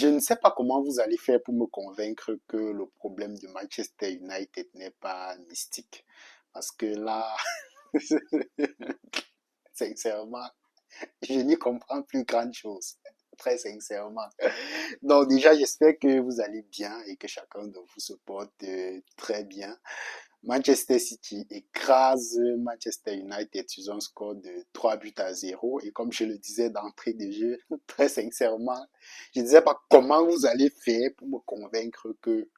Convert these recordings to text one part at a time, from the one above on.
Je ne sais pas comment vous allez faire pour me convaincre que le problème de Manchester United n'est pas mystique. Parce que là, sincèrement, je n'y comprends plus grand chose. Très sincèrement. Donc déjà, j'espère que vous allez bien et que chacun de vous se porte très bien. Manchester City écrase Manchester United sur un score de 3 buts à 0. Et comme je le disais d'entrée de jeu, très sincèrement, je ne sais pas comment vous allez faire pour me convaincre que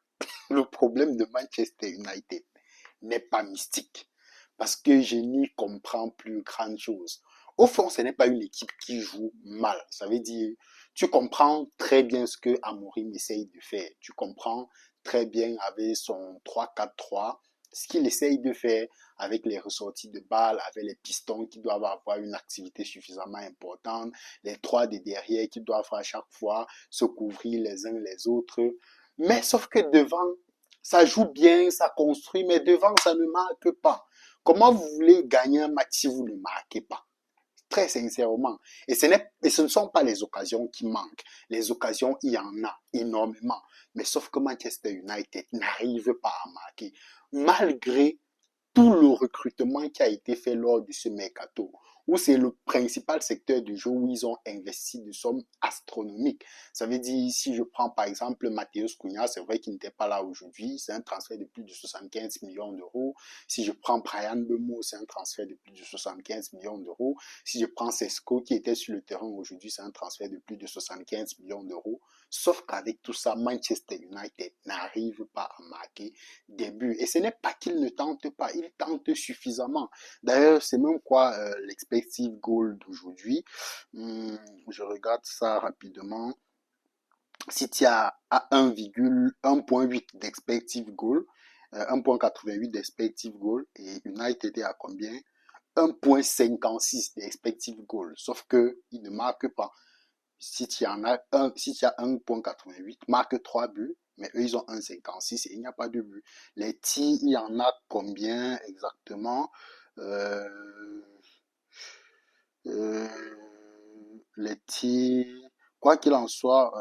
le problème de Manchester United n'est pas mystique. Parce que je n'y comprends plus grand chose. Au fond, ce n'est pas une équipe qui joue mal. Ça veut dire, tu comprends très bien ce que Amorim essaye de faire. Tu comprends très bien avec son 3-4-3 ce qu'il essaye de faire avec les ressorties de balles, avec les pistons qui doivent avoir une activité suffisamment importante, les trois de derrière qui doivent à chaque fois se couvrir les uns les autres. Mais sauf que devant, ça joue bien, ça construit, mais devant, ça ne marque pas. Comment vous voulez gagner un match si vous ne marquez pas? Très sincèrement. Et ce ne sont pas les occasions qui manquent. Les occasions, il y en a énormément. Mais sauf que Manchester United n'arrive pas à marquer. Malgré tout le recrutement qui a été fait lors de ce mercato, où c'est le principal secteur du jeu où ils ont investi de sommes astronomiques. Ça veut dire, si je prends par exemple Matheus Cunha, c'est vrai qu'il n'était pas là aujourd'hui, c'est un transfert de plus de 75 millions d'euros. Si je prends Brian Bemo, c'est un transfert de plus de 75 millions d'euros. Si je prends Sesco qui était sur le terrain aujourd'hui, c'est un transfert de plus de 75 millions d'euros. Sauf qu'avec tout ça, Manchester United n'arrive pas à marquer des buts. Et ce n'est pas qu'il ne tente pas, il tente suffisamment. D'ailleurs, c'est même quoi l'expected goal d'aujourd'hui. Je regarde ça rapidement. City a 1,1.8 d'expected goal, 1,88 d'expected goal, et United est à combien? 1,56 d'expected goal. Sauf que il ne marque pas. City en a City a 1,88, marque 3 buts, mais eux ils ont 1,56 et il n'y a pas de but. Les tirs, il y en a combien exactement? Euh, euh, les tirs, quoi qu'il en soit,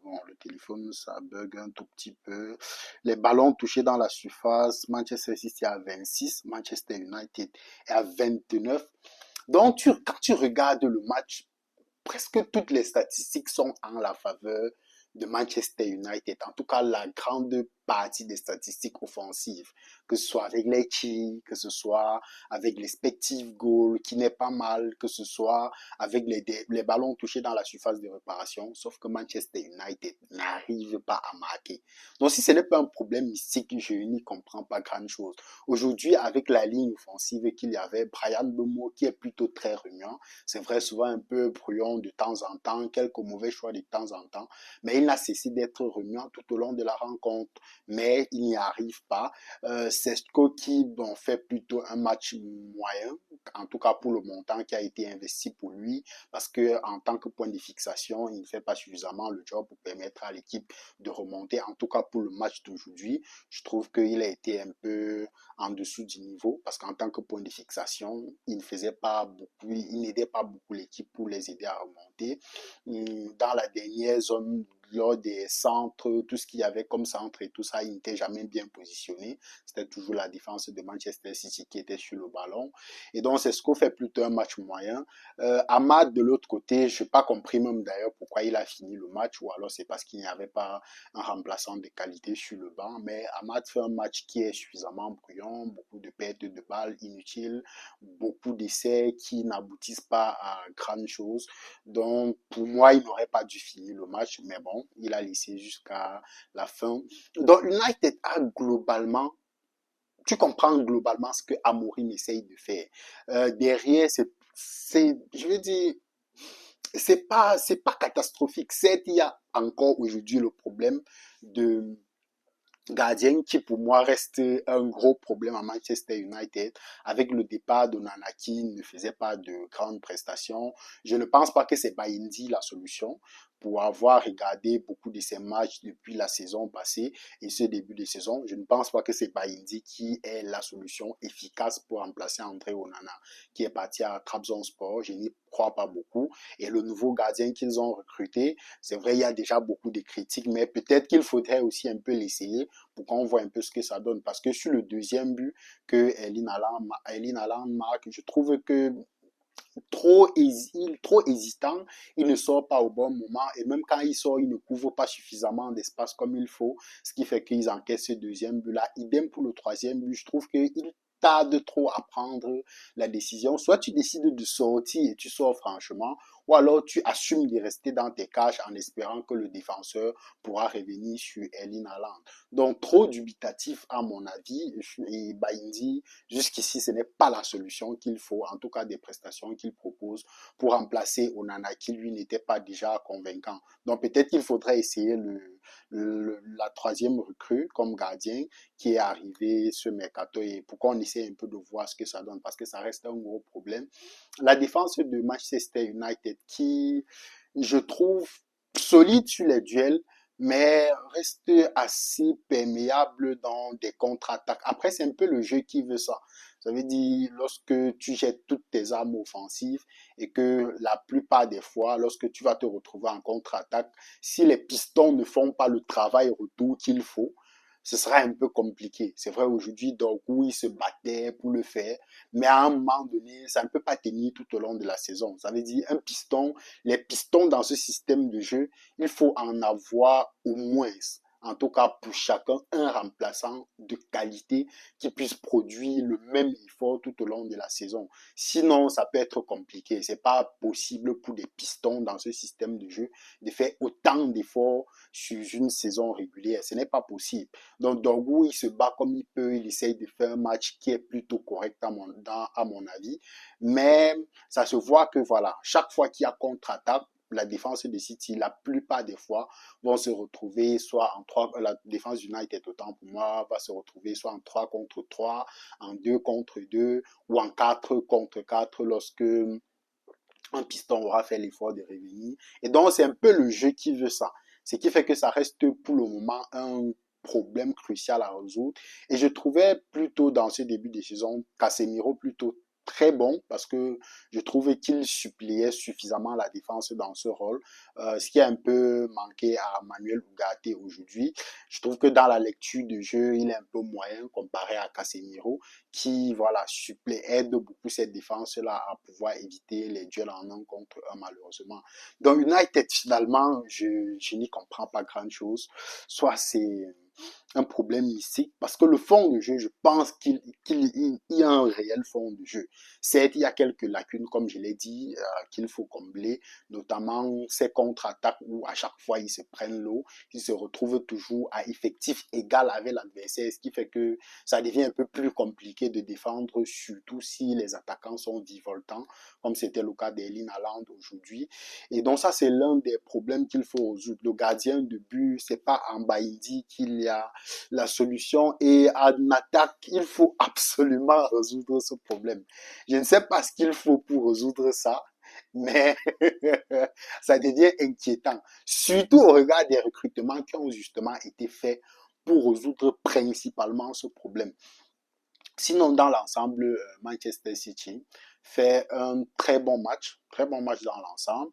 bon, le téléphone ça bug un tout petit peu. Les ballons touchés dans la surface, Manchester City à 26, Manchester United est à 29. Donc quand tu regardes le match, presque toutes les statistiques sont en la faveur de Manchester United. En tout cas, la grande partie des statistiques offensives, que ce soit avec les tirs, que ce soit avec l'expected goal, qui n'est pas mal, que ce soit avec les ballons touchés dans la surface de réparation, sauf que Manchester United n'arrive pas à marquer. Donc, si ce n'est pas un problème mystique, je n'y comprends pas grand chose. Aujourd'hui, avec la ligne offensive qu'il y avait, Brian Bemo, qui est plutôt très remuant, c'est vrai, souvent un peu brouillon de temps en temps, quelques mauvais choix de temps en temps, mais il n'a cessé d'être remuant tout au long de la rencontre, mais il n'y arrive pas. Sesko qui fait plutôt un match moyen, en tout cas pour le montant qui a été investi pour lui, parce que en tant que point de fixation, il ne fait pas suffisamment le job pour permettre à l'équipe de remonter, en tout cas pour le match d'aujourd'hui. Je trouve qu'il a été un peu en dessous du niveau, parce qu'en tant que point de fixation, il ne faisait pas beaucoup, il n'aidait pas beaucoup l'équipe pour les aider à remonter. Dans la dernière zone, lors des centres, tout ce qu'il y avait comme centre et tout ça, il n'était jamais bien positionné. C'était toujours la défense de Manchester City qui était sur le ballon. Et donc, c'est ce qu'on fait plutôt un match moyen. Ahmad, de l'autre côté, je n'ai pas compris même d'ailleurs pourquoi il a fini le match, ou alors c'est parce qu'il n'y avait pas un remplaçant de qualité sur le banc. Mais Ahmad fait un match qui est suffisamment bruyant, beaucoup de pertes de balles inutiles, beaucoup d'essais qui n'aboutissent pas à grande chose. Donc, pour moi, il n'aurait pas dû finir le match, mais bon, il a laissé jusqu'à la fin. Donc, United a globalement, tu comprends globalement ce que Amorim essaye de faire. Derrière, je veux dire, c'est pas catastrophique. Certes, il y a encore aujourd'hui le problème de gardien qui pour moi reste un gros problème à Manchester United. Avec le départ de Nana qui ne faisait pas de grandes prestations, je ne pense pas que c'est Baïndi la solution. pour avoir regardé beaucoup de ces matchs depuis la saison passée et ce début de saison, je ne pense pas que c'est Baïndi qui est la solution efficace pour remplacer André Onana, qui est parti à Trabzonspor. Je n'y crois pas beaucoup. Et le nouveau gardien qu'ils ont recruté, c'est vrai, il y a déjà beaucoup de critiques, mais peut-être qu'il faudrait aussi un peu l'essayer pour qu'on voit un peu ce que ça donne. Parce que sur le deuxième but que Erling Haaland marque, je trouve que trop hésitant, il ne sort pas au bon moment et même quand il sort, il ne couvre pas suffisamment d'espace comme il faut, ce qui fait qu'ils encaissent ce deuxième but-là. Idem pour le troisième but, je trouve qu'il tarde trop à prendre la décision. Soit tu décides de sortir et tu sors franchement, ou alors tu assumes de rester dans tes cages en espérant que le défenseur pourra revenir sur Erling Haaland. Donc trop dubitatif à mon avis, et Baïndi, jusqu'ici, ce n'est pas la solution qu'il faut, en tout cas des prestations qu'il propose pour remplacer Onana qui lui n'était pas déjà convaincant. Donc peut-être qu'il faudrait essayer la troisième recrue comme gardien qui est arrivé ce mercato et pour qu'on essaie un peu de voir ce que ça donne parce que ça reste un gros problème. La défense de Manchester United qui, je trouve, solide sur les duels, mais reste assez perméable dans des contre-attaques. Après, c'est un peu le jeu qui veut ça. Ça veut dire, lorsque tu jettes toutes tes armes offensives et que la plupart des fois, lorsque tu vas te retrouver en contre-attaque, si les pistons ne font pas le travail retour qu'il faut, ce sera un peu compliqué. C'est vrai, aujourd'hui, Dorgu, il se battait pour le faire, mais à un moment donné, ça ne peut pas tenir tout au long de la saison. Ça veut dire, un piston, les pistons dans ce système de jeu, il faut en avoir au moins, en tout cas pour chacun, un remplaçant de qualité qui puisse produire le même effort tout au long de la saison. Sinon, ça peut être compliqué. C'est pas possible pour des pistons dans ce système de jeu de faire autant d'efforts sur une saison régulière. Ce n'est pas possible. Donc, Dorgu, il se bat comme il peut, il essaye de faire un match qui est plutôt correct à mon avis. Mais ça se voit que voilà, chaque fois qu'il y a contre-attaque, la défense de City, la plupart des fois, vont se retrouver soit en 3, la défense United, autant pour moi, va se retrouver soit en 3 contre 3, en 2 contre 2, ou en 4 contre 4 lorsque un piston aura fait l'effort de revenir. Et donc, c'est un peu le jeu qui veut ça. Ce qui fait que ça reste pour le moment un problème crucial à résoudre. Et je trouvais plutôt dans ce début de saison Casemiro plutôt très bon parce que je trouvais qu'il suppliait suffisamment la défense dans ce rôle, ce qui a un peu manqué à Manuel Ugarte aujourd'hui. Je trouve que dans la lecture du jeu, il est un peu moyen comparé à Casemiro qui voilà aide beaucoup cette défense là à pouvoir éviter les duels en un contre un malheureusement. Donc United finalement je n'y comprends pas grand chose, soit c'est un problème ici parce que le fond de jeu, je pense qu'il y a un réel fond de jeu. Certes, il y a quelques lacunes, comme je l'ai dit, qu'il faut combler, notamment ces contre-attaques où à chaque fois ils se prennent l'eau, ils se retrouvent toujours à effectif égal avec l'adversaire, ce qui fait que ça devient un peu plus compliqué de défendre, surtout si les attaquants sont vivoltants, comme c'était le cas d'Erling Haaland aujourd'hui. Et donc ça, c'est l'un des problèmes qu'il faut résoudre. Le gardien de but, c'est pas en Baïdi qu'il y a la solution et en attaque, il faut absolument résoudre ce problème. Je ne sais pas ce qu'il faut pour résoudre ça, mais ça devient inquiétant, surtout au regard des recrutements qui ont justement été faits pour résoudre principalement ce problème. Sinon, dans l'ensemble, Manchester City fait un très bon match dans l'ensemble.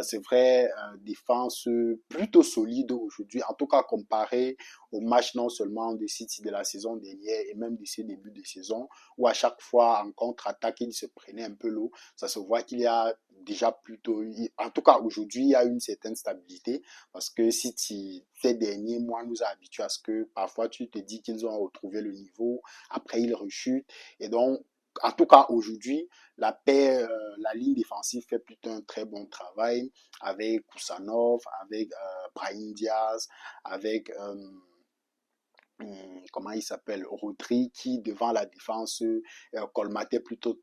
C'est vrai, défense plutôt solide aujourd'hui, en tout cas comparé au match non seulement de City de la saison dernière et même de ses débuts de saison, où à chaque fois en contre-attaque, il se prenait un peu l'eau. Ça se voit qu'il y a déjà plutôt, en tout cas aujourd'hui, il y a une certaine stabilité parce que City, ces derniers mois, nous a habitués à ce que parfois tu te dis qu'ils ont retrouvé le niveau, après il rechute. Et donc, en tout cas, aujourd'hui, la ligne défensive fait plutôt un très bon travail avec Kusanov, avec Brahim Diaz, avec comment il s'appelle, Rodri, qui devant la défense colmatait plutôt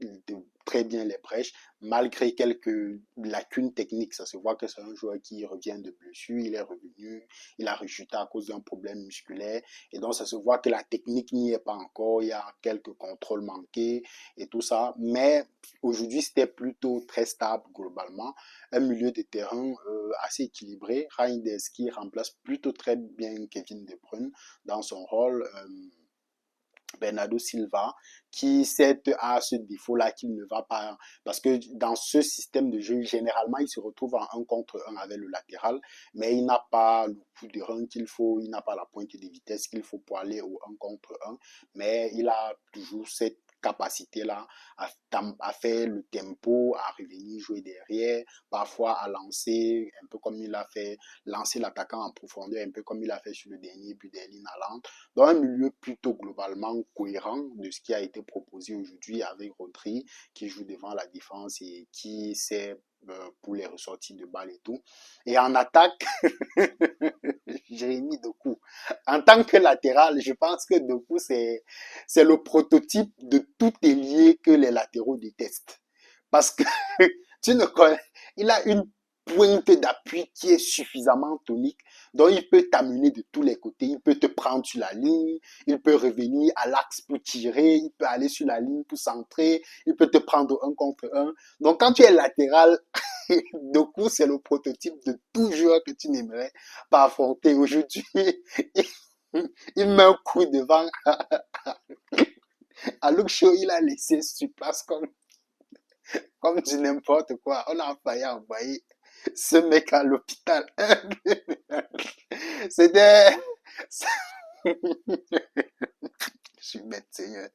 très bien les brèches, malgré quelques lacunes techniques. Ça se voit que c'est un joueur qui revient de blessure, il est revenu revenu, il a rechuté à cause d'un problème musculaire. Et donc, ça se voit que la technique n'y est pas encore. Il y a quelques contrôles manqués et tout ça. Mais aujourd'hui, c'était plutôt très stable globalement. Un milieu de terrain assez équilibré. Ryan Deski remplace plutôt très bien Kevin De Bruyne dans son rôle. Bernardo Silva, qui certes a ce défaut-là qu'il ne va pas, parce que dans ce système de jeu, généralement, il se retrouve en un contre un avec le latéral, mais il n'a pas le coup de rein qu'il faut, il n'a pas la pointe de vitesse qu'il faut pour aller au un contre un, mais il a toujours cette capacité-là à faire le tempo, à revenir jouer derrière, parfois à lancer, un peu comme il a fait, lancer l'attaquant en profondeur, un peu comme il a fait sur le dernier but d'Erling Haaland, dans un milieu plutôt globalement cohérent de ce qui a été proposé aujourd'hui avec Rodri qui joue devant la défense et qui sait pour les ressorties de balles et tout. Et en attaque, Jérémy Doku. En tant que latéral, je pense que Doku, c'est le prototype de tout ailier que les latéraux détestent. Parce que tu ne connais, il a une pointe d'appui qui est suffisamment tonique, donc il peut t'amener de tous les côtés, il peut te prendre sur la ligne, il peut revenir à l'axe pour tirer, il peut aller sur la ligne pour centrer, il peut te prendre un contre un. Donc quand tu es latéral, Doku, c'est le prototype de tout joueur que tu n'aimerais pas affronter. Aujourd'hui, il met un coup devant à Luke Shaw, il a laissé sur place comme du n'importe quoi. On a failli envoyer ce mec à l'hôpital. C'était... Je suis bête, Seigneur.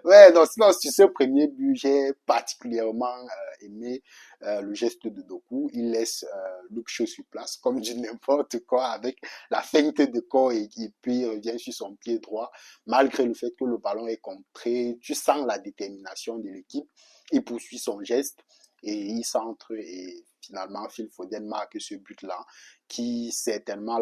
Ouais, non, sinon, sur ce premier but, j'ai particulièrement aimé le geste de Doku. Il laisse Luke Shaw sur place, comme du n'importe quoi, avec la feinte de corps et puis il revient sur son pied droit. Malgré le fait que le ballon est contré, tu sens la détermination de l'équipe. Il poursuit son geste et il centre et finalement Phil Foden marque ce but-là qui certainement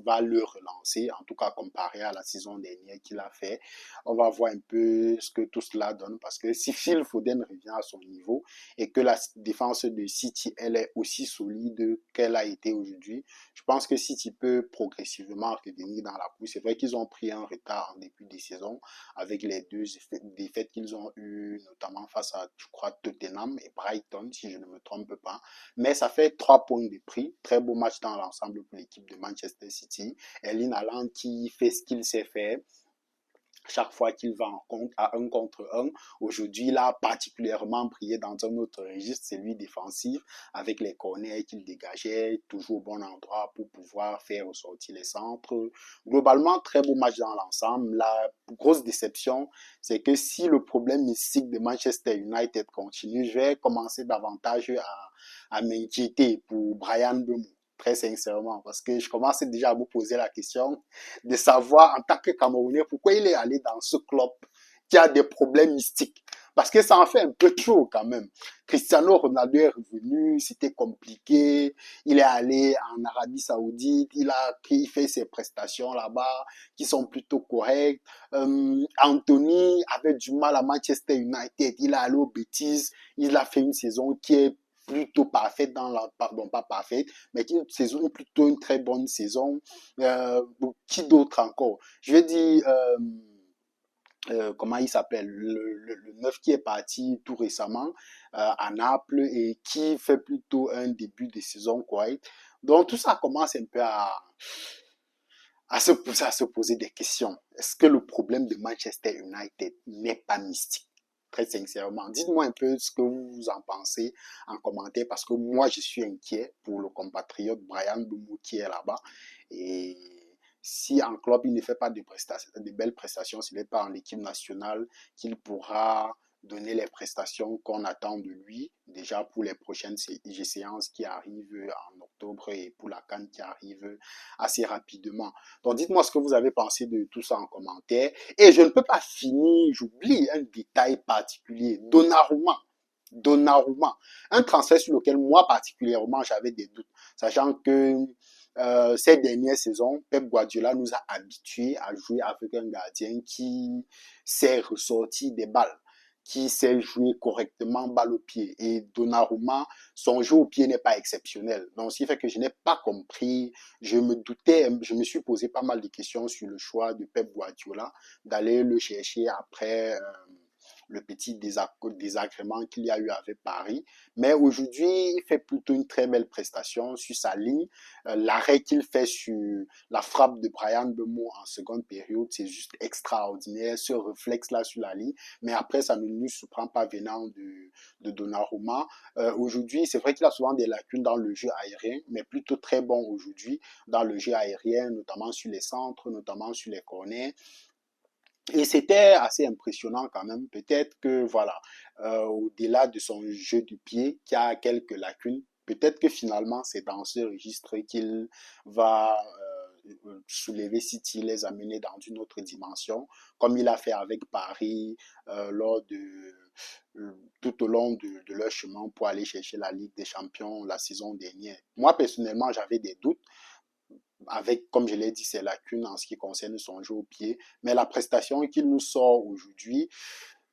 va le relancer, en tout cas comparé à la saison dernière qu'il a fait. On va voir un peu ce que tout cela donne parce que si Phil Foden revient à son niveau et que la défense de City elle est aussi solide qu'elle a été aujourd'hui, je pense que City peut progressivement revenir dans la course. C'est vrai qu'ils ont pris un retard en début de saison avec les deux défaites qu'ils ont eues, notamment face à, je crois, Tottenham et Brighton, si je ne me trompe pas. Mais ça fait 3 points de prix. Très beau match dans l'ensemble pour l'équipe de Manchester City. Erling Haaland qui fait ce qu'il sait faire chaque fois qu'il va en compte à un contre un. Aujourd'hui, il a particulièrement brillé dans un autre registre, celui défensif, avec les corners qu'il dégageait, toujours au bon endroit pour pouvoir faire ressortir les centres. Globalement, très beau match dans l'ensemble. La grosse déception, c'est que si le problème mystique de Manchester United continue, je vais commencer davantage à m'inquiéter pour Brian Mbeumo. Très sincèrement, parce que je commence déjà à vous poser la question de savoir en tant que Camerounais pourquoi il est allé dans ce club qui a des problèmes mystiques. Parce que ça en fait un peu trop quand même. Cristiano Ronaldo est revenu, c'était compliqué. Il est allé en Arabie Saoudite, il fait ses prestations là-bas qui sont plutôt correctes. Anthony avait du mal à Manchester United, il est allé au Betis, il a fait une saison qui est plutôt parfaite pardon, pas parfaite, mais une saison plutôt une très bonne saison. Qui d'autre encore? Je vais dire, comment il s'appelle, le neuf qui est parti tout récemment à Naples et qui fait plutôt un début de saison correct. Donc tout ça commence un peu à se poser des questions. Est-ce que le problème de Manchester United n'est pas mystique? Très sincèrement, dites-moi un peu ce que vous en pensez en commentaire parce que moi je suis inquiet pour le compatriote Brian Mbeumo qui est là-bas et si en club il ne fait pas de belles prestations, ce n'est pas en équipe nationale qu'il pourra donner les prestations qu'on attend de lui, déjà pour les prochaines séances qui arrivent en octobre et pour la CAN qui arrive assez rapidement. Donc dites-moi ce que vous avez pensé de tout ça en commentaire. Et je ne peux pas finir, j'oublie un détail particulier, Donnarumma. Donnarumma, un transfert sur lequel moi particulièrement j'avais des doutes, sachant que ces dernières saisons, Pep Guardiola nous a habitués à jouer avec un gardien qui sait ressortir des balles, qui sait jouer correctement balle au pied. Et Donnarumma, son jeu au pied n'est pas exceptionnel. Donc, ce qui fait que je n'ai pas compris. Je me doutais, je me suis posé pas mal de questions sur le choix de Pep Guardiola d'aller le chercher après le petit désagrément qu'il y a eu avec Paris. Mais aujourd'hui, il fait plutôt une très belle prestation sur sa ligne. L'arrêt qu'il fait sur la frappe de Brian Bemo en seconde période, c'est juste extraordinaire, ce réflexe-là sur la ligne. Mais après, ça ne nous surprend pas venant de Donnarumma. Aujourd'hui, c'est vrai qu'il a souvent des lacunes dans le jeu aérien, mais plutôt très bon aujourd'hui dans le jeu aérien, notamment sur les centres, notamment sur les corners. Et c'était assez impressionnant quand même. Peut-être que, voilà, au-delà de son jeu du pied, qui a quelques lacunes, peut-être que finalement, c'est dans ce registre qu'il va soulever City, les amener dans une autre dimension, comme il a fait avec Paris lors tout au long de leur chemin pour aller chercher la Ligue des Champions la saison dernière. Moi, personnellement, j'avais des doutes avec, comme je l'ai dit, ses lacunes en ce qui concerne son jeu au pied. Mais la prestation qu'il nous sort aujourd'hui,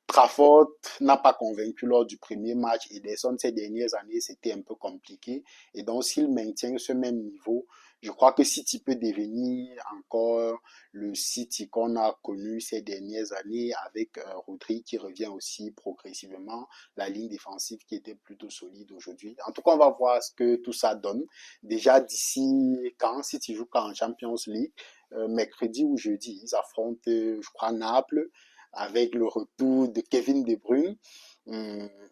Trafford n'a pas convaincu lors du premier match. Ederson, ces dernières années, c'était un peu compliqué. Et donc, s'il maintient ce même niveau, je crois que City peut devenir encore le City qu'on a connu ces dernières années avec Rodri qui revient aussi progressivement, la ligne défensive qui était plutôt solide aujourd'hui. En tout cas, on va voir ce que tout ça donne. Déjà d'ici quand City joue quand en Champions League, mercredi ou jeudi, ils affrontent, je crois, Naples avec le retour de Kevin De Bruyne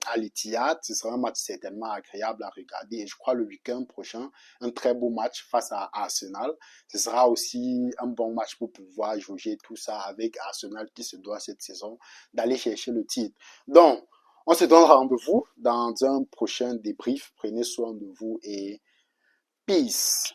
à l'Etihad. Ce sera un match certainement agréable à regarder. Et je crois le week-end prochain, un très beau match face à Arsenal. Ce sera aussi un bon match pour pouvoir jauger tout ça avec Arsenal qui se doit cette saison d'aller chercher le titre. Donc, on se donne rendez-vous dans un prochain débrief. Prenez soin de vous et peace.